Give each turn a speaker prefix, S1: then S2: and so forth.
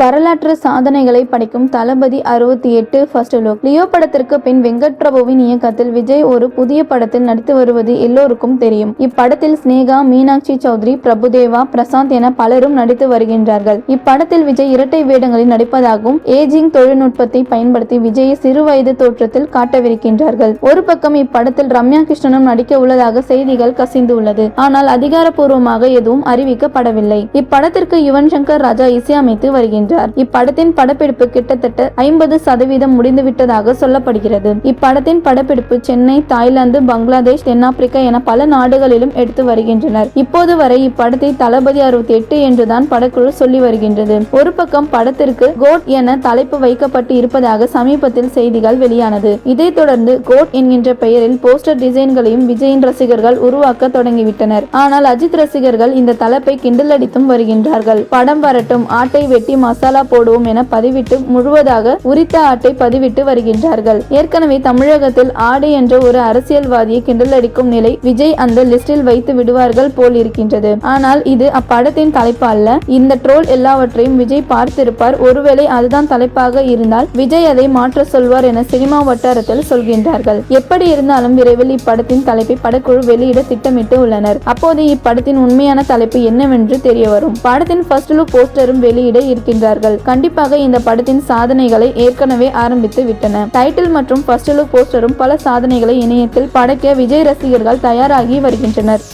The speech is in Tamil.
S1: வரலாற்று சாதனைகளை படைக்கும் தளபதி 68 ஃபர்ஸ்ட் லுக். லியோ படத்திற்கு பின் வெங்கட் பிரபுவின் இயக்கத்தில் விஜய் ஒரு புதிய படத்தில் நடித்து வருவது எல்லோருக்கும் தெரியும். இப்படத்தில் ஸ்னேகா, மீனாட்சி சௌத்ரி, பிரபுதேவா, பிரசாந்த் என பலரும் நடித்து வருகின்றார்கள். இப்படத்தில் விஜய் இரட்டை வேடங்களில் நடிப்பதாகவும் ஏஜிங் தொழில்நுட்பத்தை பயன்படுத்தி விஜயை சிறு வயது தோற்றத்தில் காட்டவிருக்கின்றார்கள். ஒரு பக்கம் இப்படத்தில் ரம்யா கிருஷ்ணனும் நடிக்க உள்ளதாக செய்திகள் கசிந்துள்ளது. ஆனால் அதிகாரப்பூர்வமாக எதுவும் அறிவிக்கப்படவில்லை. இப்படத்திற்கு யுவன் சங்கர் ராஜா இசையமைத்து வருகின்றார். இப்படத்தின் படப்பிடிப்பு கிட்டத்தட்ட 50% முடிந்துவிட்டதாக சொல்லப்படுகிறது. இப்படத்தின் படப்பிடிப்பு சென்னை, தாய்லாந்து, பங்களாதேஷ், தென்னாப்பிரிக்கா என பல நாடுகளிலும் எடுத்து வருகின்றனர். இப்போது வரை இப்படத்தை தளபதி 68 என்றுதான் படக்குழு சொல்லி வருகின்றது. ஒரு பக்கம் படத்திற்கு கோட் என தலைப்பு வைக்கப்பட்டு இருப்பதாக சமீபத்தில் செய்திகள் வெளியானது. இதைத் தொடர்ந்து கோட் என்கின்ற பெயரில் போஸ்டர் டிசைன்களையும் விஜயின் ரசிகர்கள் உருவாக்க தொடங்கிவிட்டனர். ஆனால் அஜித் ரசிகர்கள் இந்த தலைப்பை கிண்டலடித்தும் வருகின்றார்கள். படம் வரட்டும், ஆட்டை வெட்டி மசாலா போடுவோம் என பதிவிட்டு முழுவதாக உரித்த ஆட்டை பதிவிட்டு வருகின்றார்கள். ஏற்கனவே தமிழகத்தில் ஆடு என்ற ஒரு அரசியல்வாதியை கிண்டலடிக்கும் நிலை விஜய் அந்த லிஸ்டில் வைத்து விடுவார்கள் போல் இருக்கின்றது. ஆனால் இது அப்படத்தின் தலைப்பு அல்ல. இந்த ட்ரோல் எல்லாவற்றையும் விஜய் பார்த்திருப்பார். ஒருவேளை அதுதான் தலைப்பாக இருந்தால் விஜய் அதை மாற்ற சொல்வார் என சினிமா வட்டாரத்தில் சொல்கின்றார்கள். எப்படி இருந்தாலும் விரைவில் இப்படத்தின் தலைப்பை படக்குழு வெளியிட திட்டமிட்டு உள்ளனர். அப்போது இப்படத்தின் உண்மையான தலைப்பு என்னவென்று தெரிய வரும். படத்தின் ஃபர்ஸ்ட் லுக் போஸ்டரும் வெளியிட இருக்கின்றார்கள். கண்டிப்பாக இந்த படத்தின் சாதனைகளை ஏற்கனவே ஆரம்பித்து விட்டன. டைட்டில் மற்றும் ஃபர்ஸ்ட் லுக் போஸ்டரும் பல சாதனைகளை இணையத்தில் படைக்க விஜய் ரசிகர்கள் தயாராகி வருகின்றனர்.